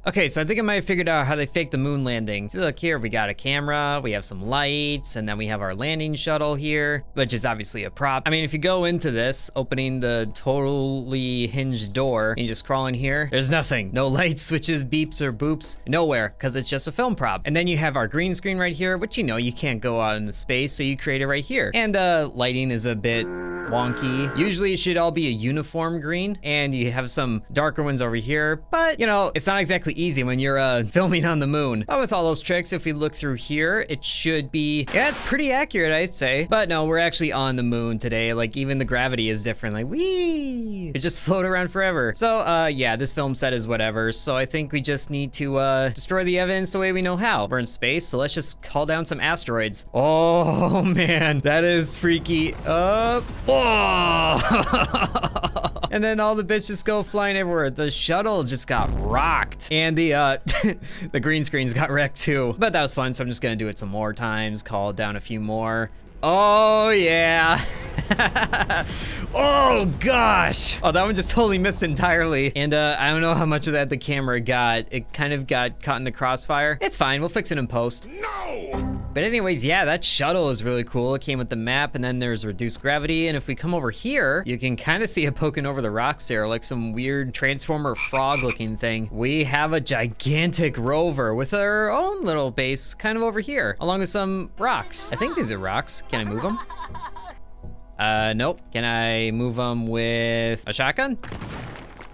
Okay, so I think I might have figured out how they faked the moon landing. See, look here, we got a camera, we have some lights, and then we have our landing shuttle here, which is obviously a prop. I mean, if you go into this, opening the totally hinged door, and you just crawl in here, there's nothing. No lights, switches, beeps, or boops, nowhere, because it's just a film prop. And then you have our green screen right here, which you know you can't go out into space, so you create it right here. And lighting is a bit wonky. Usually it should all be a uniform green, and you have some darker ones over here, but you know, it's not exactly easy when you're filming on the moon. But with all those tricks, if we look through here, it should be, yeah, it's pretty accurate, I'd say. But no, we're actually on the moon today. Like, even the gravity is different. Like, whee! It just float around forever. So, yeah, this film set is whatever. So I think we just need to destroy the evidence the way we know how. We're in space, so let's just call down some asteroids. Oh, man, that is freaky. Oh! And then all the bits just go flying everywhere. The shuttle just got rocked. And the the green screens got wrecked too. But that was fun, so I'm just gonna do it some more times, call down a few more. Oh yeah. Oh gosh. Oh, that one just totally missed entirely. And I don't know how much of that the camera got. It kind of got caught in the crossfire. It's fine, we'll fix it in post. No! But anyways, yeah, that shuttle is really cool. It came with the map, and then there's reduced gravity. And if we come over here, you can kind of see it poking over the rocks there, like some weird transformer frog looking thing. We have a gigantic rover with our own little base kind of over here, along with some rocks. I think these are rocks. Can I move them? Nope. Can I move them with a shotgun?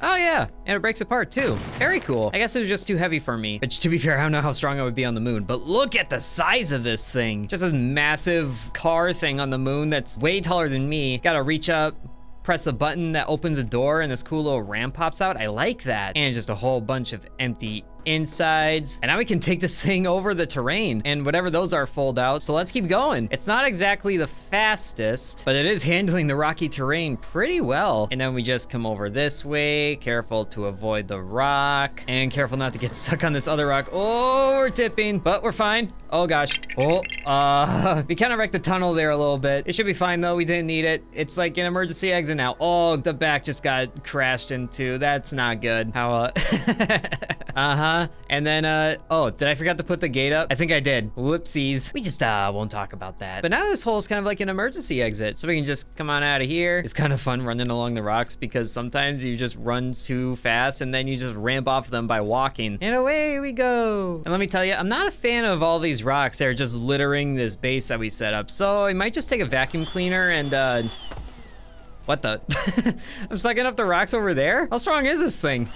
Oh yeah, and it breaks apart too. Very cool. I guess it was just too heavy for me. But to be fair, I don't know how strong I would be on the moon, but look at the size of this thing. Just this massive car thing on the moon that's way taller than me. Gotta reach up, press a button that opens a door, and this cool little ramp pops out. I like that. And just a whole bunch of empty insides. And now we can take this thing over the terrain, and whatever those are fold out. So let's keep going. It's not exactly the fastest, but it is handling the rocky terrain pretty well. And then we just come over this way, careful to avoid the rock, and careful not to get stuck on this other rock. Oh, we're tipping, but we're fine. Oh gosh. Oh, we kind of wrecked the tunnel there a little bit. It should be fine though, we didn't need it. It's like an emergency exit now. Oh, the back just got crashed into. That's not good. How, and then, oh, did I forget to put the gate up? I think I did. Whoopsies. We just, won't talk about that. But now this hole is kind of like an emergency exit. So we can just come on out of here. It's kind of fun running along the rocks because sometimes you just run too fast and then you just ramp off them by walking. And away we go. And let me tell you, I'm not a fan of all these rocks that are just littering this base that we set up. So I might just take a vacuum cleaner and, what the? I'm sucking up the rocks over there? How strong is this thing?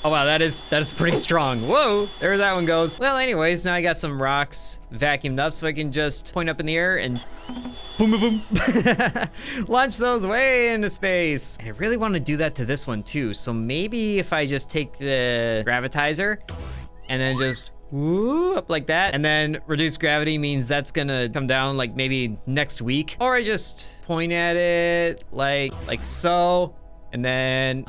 Oh wow, that is pretty strong. Whoa, there that one goes. Well, anyways, now I got some rocks vacuumed up so I can just point up in the air and boom, boom, boom. Launch those way into space. And I really want to do that to this one too. So maybe if I just take the gravitizer and then just woo, up like that, and then reduced gravity means that's gonna come down like maybe next week. Or I just point at it like so. And then,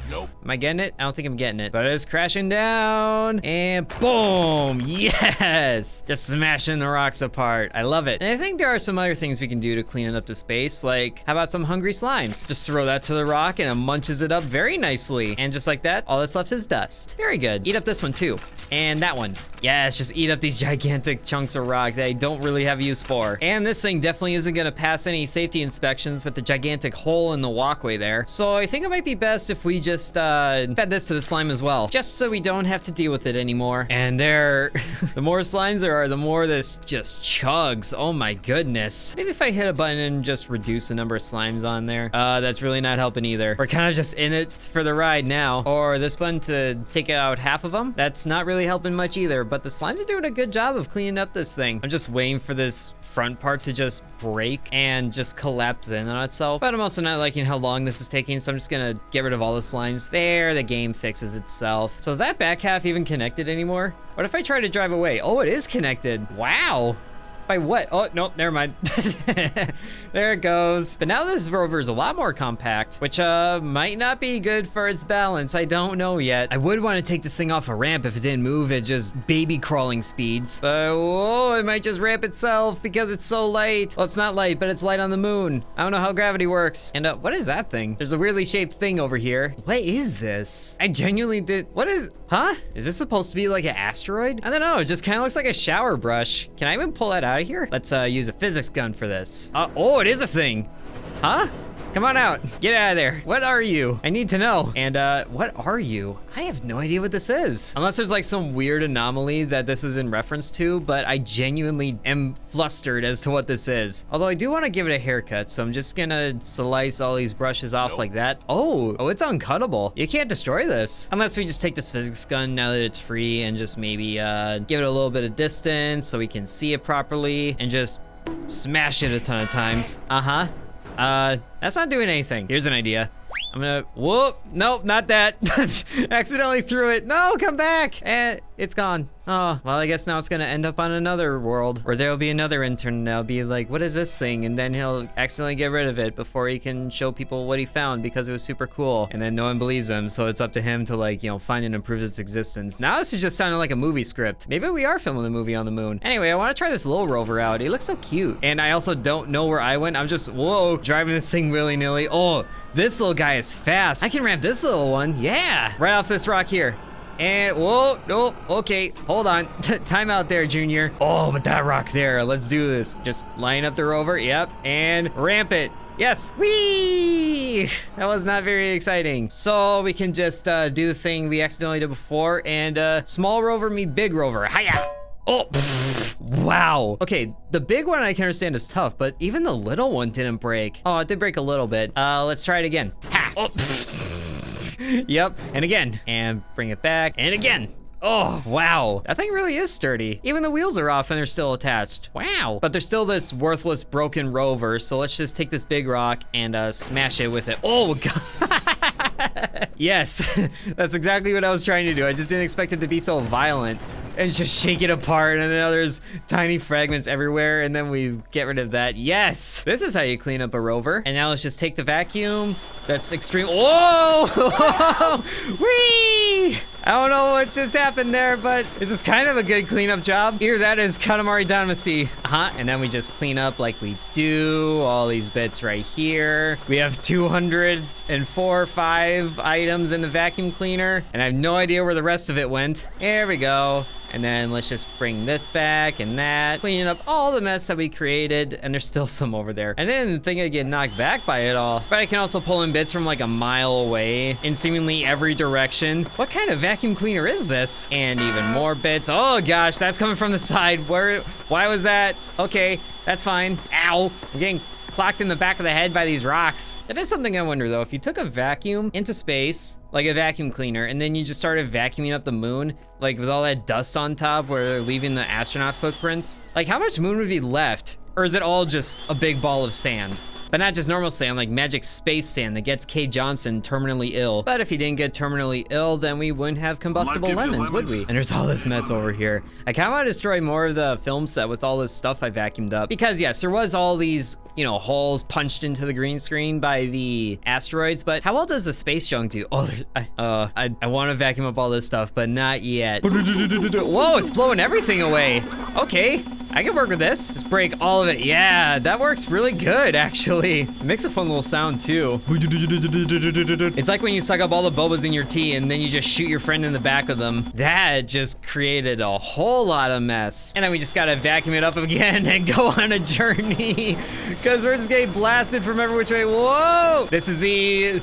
nope. Am I getting it? I don't think I'm getting it, but it is crashing down and boom, yes! Just smashing the rocks apart. I love it. And I think there are some other things we can do to clean up the space. Like, how about some hungry slimes? Just throw that to the rock and it munches it up very nicely. And just like that, all that's left is dust. Very good. Eat up this one too. And that one. Yes, just eat up these gigantic chunks of rock that I don't really have use for. And this thing definitely isn't gonna pass any safety inspections with the gigantic hole in the walkway there. So I think it might be best if we just fed this to the slime as well, just so we don't have to deal with it anymore. And there, the more slimes there are, the more this just chugs. Oh my goodness. Maybe if I hit a button and just reduce the number of slimes on there. That's really not helping either. We're kind of just in it for the ride now. Or this button to take out half of them. That's not really helping much either, but the slimes are doing a good job of cleaning up this thing. I'm just waiting for this front part to just break and just collapse in on itself. But I'm also not liking how long this is taking, so I'm just gonna get rid of all the slimes. There, the game fixes itself. So is that back half even connected anymore? What if I try to drive away? Oh, it is connected. Wow. By what? Oh, nope, never mind. There it goes. But now this rover is a lot more compact, which might not be good for its balance. I don't know yet. I would want to take this thing off a ramp if it didn't move at just baby crawling speeds. But whoa, it might just ramp itself because it's so light. Well, it's not light, but it's light on the moon. I don't know how gravity works. And what is that thing? There's a weirdly shaped thing over here. What is this? I genuinely did, what is, huh? Is this supposed to be like an asteroid? I don't know, it just kind of looks like a shower brush. Can I even pull that out of here? Let's use a physics gun for this. Oh, it is a thing. Huh? Come on out. Get out of there. What are you? I need to know. And what are you? I have no idea what this is. Unless there's like some weird anomaly that this is in reference to, but I genuinely am flustered as to what this is. Although I do want to give it a haircut, so I'm just gonna slice all these brushes off like that. Oh, it's uncuttable. You can't destroy this. Unless we just take this physics gun now that it's free and just maybe give it a little bit of distance so we can see it properly and just smash it a ton of times. That's not doing anything. Here's an idea. I'm gonna, whoop, nope, not that. Accidentally threw it. No, come back. And it's gone. Oh, well, I guess now it's gonna end up on another world where there'll be another intern and they'll be like, what is this thing? And then he'll accidentally get rid of it before he can show people what he found because it was super cool. And then no one believes him. So it's up to him to like, you know, find and improve its existence. Now this is just sounding like a movie script. Maybe we are filming a movie on the moon. Anyway, I wanna try this little rover out. He looks so cute. And I also don't know where I went. I'm just, whoa, driving this thing willy-nilly. Oh, this little guy is fast. I can ramp this little one. Yeah, right off this rock here. And whoa, no, okay, hold on. Time out there, Junior. Oh, but that rock there, let's do this. Just line up the rover, yep, and ramp it. Yes, whee! That was not very exciting. So we can just do the thing we accidentally did before and small rover meet big rover, hiya! Oh, wow. Okay, the big one I can understand is tough, but even the little one didn't break. Oh, it did break a little bit. Let's try it again. Ha! Oh. Yep, and again. And bring it back, and again. Oh, wow. That thing really is sturdy. Even the wheels are off and they're still attached. Wow. But there's still this worthless broken rover, so let's just take this big rock and smash it with it. Oh, God. Yes, that's exactly what I was trying to do. I just didn't expect it to be so violent. And just shake it apart, and then there's tiny fragments everywhere, and then we get rid of that. Yes! This is how you clean up a rover. And now let's just take the vacuum. That's extreme. Whoa! Whee! I don't know what just happened there, but this is kind of a good cleanup job. Here, that is Katamari Damacy. And then we just clean up like we do. All these bits right here. We have 204, 5 items in the vacuum cleaner, and I have no idea where the rest of it went. There we go. And then let's just bring this back and that, cleaning up all the mess that we created, and there's still some over there. I didn't think I'd get knocked back by it all, but I can also pull in bits from like a mile away in seemingly every direction. What kind of vacuum cleaner is this? And even more bits. Oh gosh, that's coming from the side. Why was that? Okay, that's fine. Ow, I'm getting clocked in the back of the head by these rocks. That is something I wonder though. If you took a vacuum into space, like a vacuum cleaner, and then you just started vacuuming up the moon, like with all that dust on top where they're leaving the astronaut footprints, like how much moon would be left? Or is it all just a big ball of sand? But not just normal sand, like magic space sand that gets K. Johnson terminally ill. But if he didn't get terminally ill, then we wouldn't have combustible lemons, would we? And there's all this mess over here. I kind of want to destroy more of the film set with all this stuff I vacuumed up. Because yes, there was all these, you know, holes punched into the green screen by the asteroids, but how well does the space junk do? Oh, I want to vacuum up all this stuff, but not yet. Whoa, it's blowing everything away. Okay. I can work with this. Just break all of it. Yeah, that works really good, actually. It makes a fun little sound, too. It's like when you suck up all the bobas in your tea and then you just shoot your friend in the back of them. That just created a whole lot of mess. And then we just gotta vacuum it up again and go on a journey because we're just getting blasted from every which way. Whoa! This is the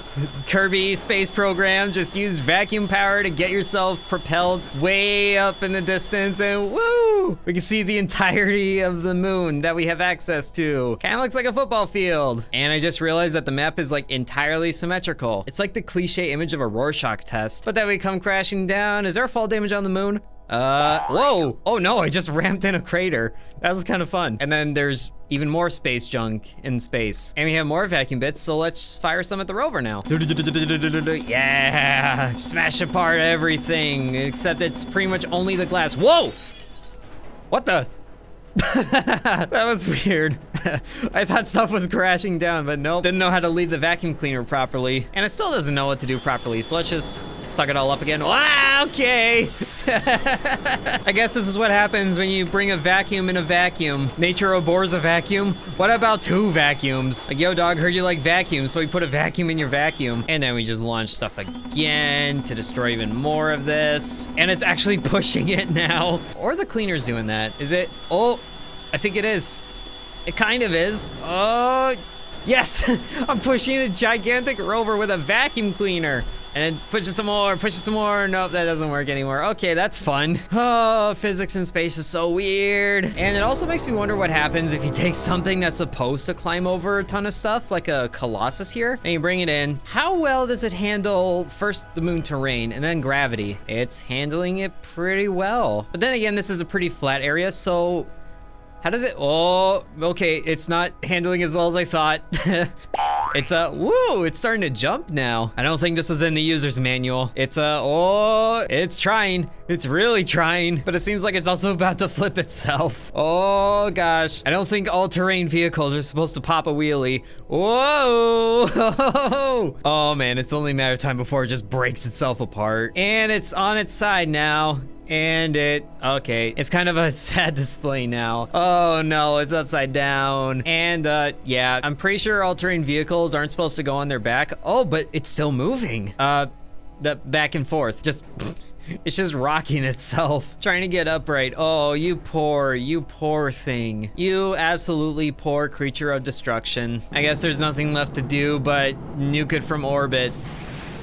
Kirby space program. Just use vacuum power to get yourself propelled way up in the distance and woo! We can see the entirety of the moon that we have access to. Kind of looks like a football field. And I just realized that the map is like entirely symmetrical. It's like the cliche image of a Rorschach test. But then we come crashing down. Is there fall damage on the moon? Whoa. Oh no, I just ramped in a crater. That was kind of fun. And then there's even more space junk in space. And we have more vacuum bits, so let's fire some at the rover now. Yeah, smash apart everything, except it's pretty much only the glass. Whoa! What the? That was weird. I thought stuff was crashing down, but nope. Didn't know how to leave the vacuum cleaner properly. And it still doesn't know what to do properly, so let's just suck it all up again. Ah, okay. I guess this is what happens when you bring a vacuum in a vacuum. Nature abhors a vacuum. What about 2 vacuums? Like, yo, dog, heard you like vacuums, so we put a vacuum in your vacuum. And then we just launch stuff again to destroy even more of this. And it's actually pushing it now. Or the cleaner's doing that. Is it? Oh, I think it is. It kind of is. Oh, yes. I'm pushing a gigantic rover with a vacuum cleaner. And then push it some more, push it some more. Nope, that doesn't work anymore. Okay, that's fun. Oh, physics in space is so weird. And it also makes me wonder what happens if you take something that's supposed to climb over a ton of stuff, like a Colossus here, and you bring it in. How well does it handle first the moon terrain and then gravity? It's handling it pretty well. But then again, this is a pretty flat area, so how does it? Oh, okay, it's not handling as well as I thought. It's whoa, it's starting to jump now. I don't think this was in the user's manual. It's oh, it's trying. It's really trying, but it seems like it's also about to flip itself. Oh gosh, I don't think all-terrain vehicles are supposed to pop a wheelie. Whoa, oh man, it's only a matter of time before it just breaks itself apart. And it's on its side now. And okay, it's kind of a sad display now. Oh no, it's upside down. And yeah, I'm pretty sure all-terrain vehicles aren't supposed to go on their back. Oh, but it's still moving. The back and forth, just, it's just rocking itself, trying to get upright. Oh, you poor thing. You absolutely poor creature of destruction. I guess there's nothing left to do but nuke it from orbit.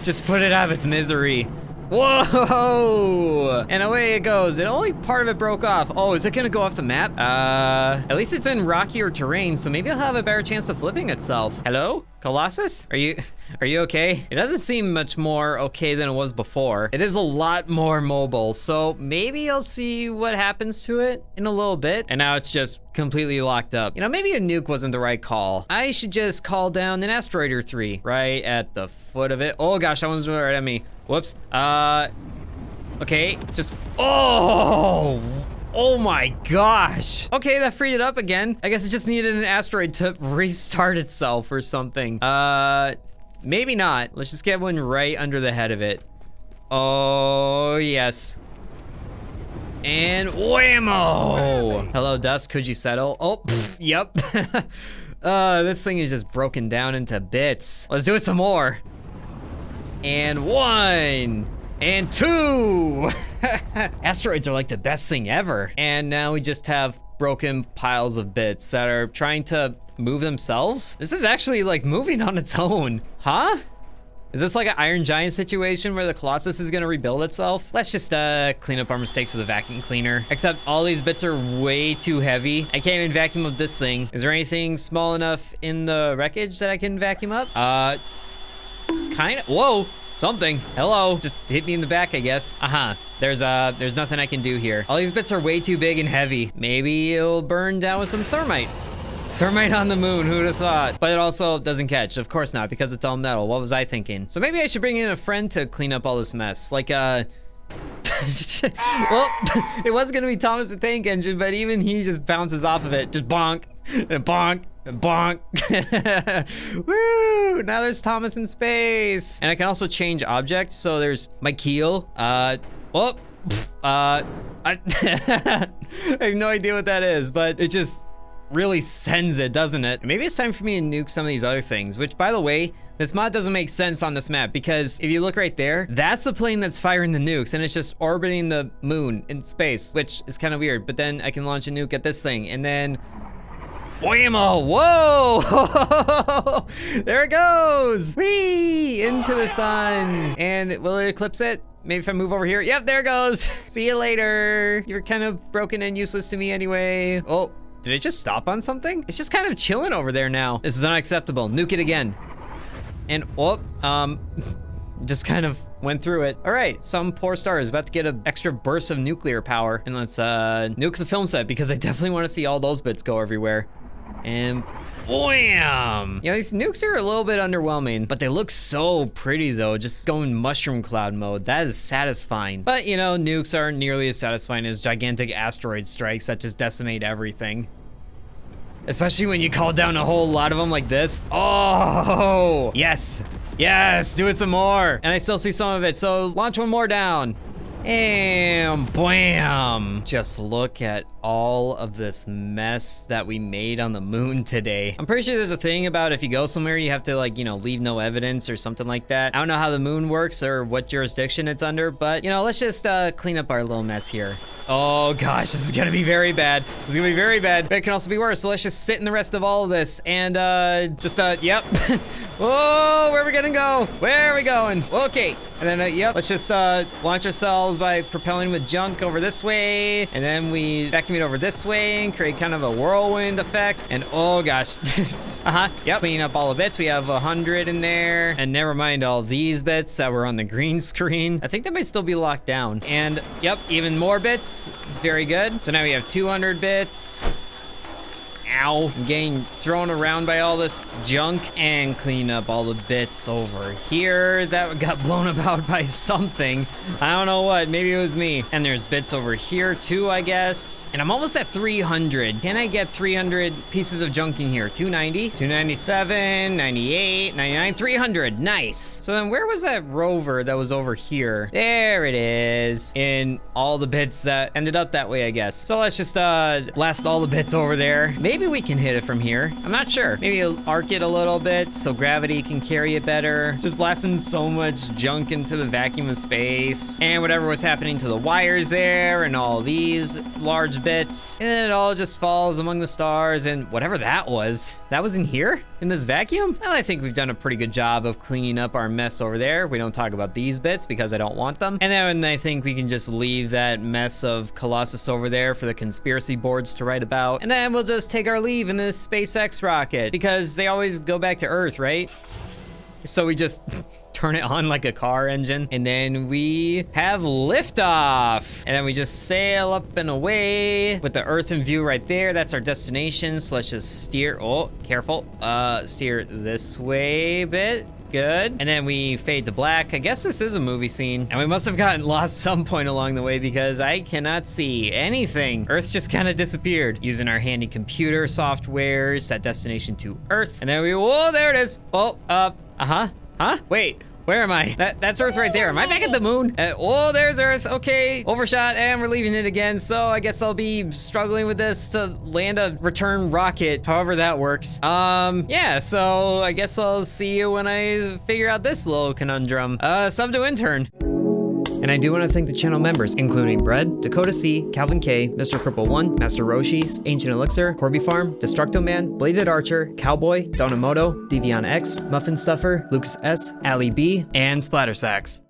Just put it out of its misery. Whoa! And away it goes. And only part of it broke off. Oh, is it gonna go off the map? At least it's in rockier terrain, so maybe it'll have a better chance of flipping itself. Hello? Colossus? Are you okay? It doesn't seem much more okay than it was before. It is a lot more mobile, so maybe I'll see what happens to it in a little bit. And now it's just completely locked up. You know, maybe a nuke wasn't the right call. I should just call down an asteroid or 3 right at the foot of it. Oh gosh, that one's right at me. Whoops. Okay, just, oh my gosh. Okay, that freed it up again. I guess it just needed an asteroid to restart itself or something. Maybe not. Let's just get one right under the head of it. Oh, yes. And whammo! Hello, dust, could you settle? Oh, pff, yep. This thing is just broken down into bits. Let's do it some more. And 1, and 2. Asteroids are like the best thing ever. And now we just have broken piles of bits that are trying to move themselves. This is actually like moving on its own. Huh? Is this like an Iron Giant situation where the Colossus is gonna rebuild itself? Let's just clean up our mistakes with a vacuum cleaner. Except all these bits are way too heavy. I can't even vacuum up this thing. Is there anything small enough in the wreckage that I can vacuum up? Kind of, whoa, something. Hello, just hit me in the back, I guess. There's nothing I can do here. All these bits are way too big and heavy. Maybe it'll burn down with some thermite. Thermite on the moon, who'd have thought? But it also doesn't catch, of course not, because it's all metal. What was I thinking? So maybe I should bring in a friend to clean up all this mess. Like, well, it was gonna be Thomas the Tank Engine, but even he just bounces off of it. Just bonk, and bonk, and bonk. Woo! Now there's Thomas in space. And I can also change objects, so there's my keel. I have no idea what that is, but it just really sends it, doesn't it? Maybe it's time for me to nuke some of these other things, which, by the way, this mod doesn't make sense on this map, because if you look right there, that's the plane that's firing the nukes, and it's just orbiting the moon in space, which is kind of weird. But then I can launch a nuke at this thing, and then whammo! Whoa! There it goes! Whee! Into the sun. And will it eclipse it? Maybe if I move over here. Yep, there it goes. See you later. You're kind of broken and useless to me anyway. Oh, did it just stop on something? It's just kind of chilling over there now. This is unacceptable. Nuke it again. And just kind of went through it. All right, some poor star is about to get an extra burst of nuclear power. And let's nuke the film set, because I definitely want to see all those bits go everywhere. And Bam! You know, these nukes are a little bit underwhelming, but they look so pretty though, just going mushroom cloud mode. That is satisfying. But you know, nukes aren't nearly as satisfying as gigantic asteroid strikes that just decimate everything. Especially when you call down a whole lot of them like this. Oh, yes. Yes, do it some more. And I still see some of it, so launch one more down. And bam! Just look at all of this mess that we made on the moon today. I'm pretty sure there's a thing about if you go somewhere, you have to like, you know, leave no evidence or something like that. I don't know how the moon works or what jurisdiction it's under, but you know, let's just clean up our little mess here. Oh gosh, this is gonna be very bad. This is gonna be very bad, but it can also be worse. So let's just sit in the rest of all of this and yep. Oh, where are we gonna go? Where are we going? Okay, and then yep, let's just launch ourselves by propelling with junk over this way, and then we vacuum it over this way and create kind of a whirlwind effect. And oh gosh, yep, clean up all the bits. We have 100 in there, and never mind all these bits that were on the green screen. I think that might still be locked down. And yep, even more bits. Very good. So now we have 200 bits. Ow, I'm getting thrown around by all this junk, and clean up all the bits over here that got blown about by something. I don't know what, maybe it was me. And there's bits over here too, I guess. And I'm almost at 300. Can I get 300 pieces of junk in here? 290, 297, 98, 99, 300, nice. So then where was that rover that was over here? There it is, in all the bits that ended up that way, I guess. So let's just blast all the bits over there. Maybe we can hit it from here. I'm not sure. Maybe arc it a little bit so gravity can carry it better. Just blasting so much junk into the vacuum of space. And whatever was happening to the wires there and all these large bits. And it all just falls among the stars, and whatever that was in here? In this vacuum? Well, I think we've done a pretty good job of cleaning up our mess over there. We don't talk about these bits because I don't want them. And then I think we can just leave that mess of Colossus over there for the conspiracy boards to write about. And then we'll just take our leave in this SpaceX rocket because they always go back to Earth, right? So we just turn it on like a car engine, and then we have liftoff. And then we just sail up and away with the Earth in view right there. That's our destination. So let's just steer, oh, careful. Steer this way a bit. Good. And then we fade to black. I guess this is a movie scene. And we must have gotten lost some point along the way because I cannot see anything. Earth just kind of disappeared. Using our handy computer software, set destination to Earth. And then whoa, there it is. Oh, wait. Where am I? That's Earth right there. Am I back at the moon? Oh, there's Earth. Okay, overshot, and we're leaving it again. So I guess I'll be struggling with this to land a return rocket, however that works. Yeah, so I guess I'll see you when I figure out this little conundrum. Sub to intern. And I do want to thank the channel members, including Bread, Dakota C, Calvin K, Mr. Cripple 1, Master Roshi, Ancient Elixir, Corby Farm, Destructo Man, Bladed Archer, Cowboy, Donamoto, Devion X, Muffin Stuffer, Lucas S, Ali B, and Splatter Sacks.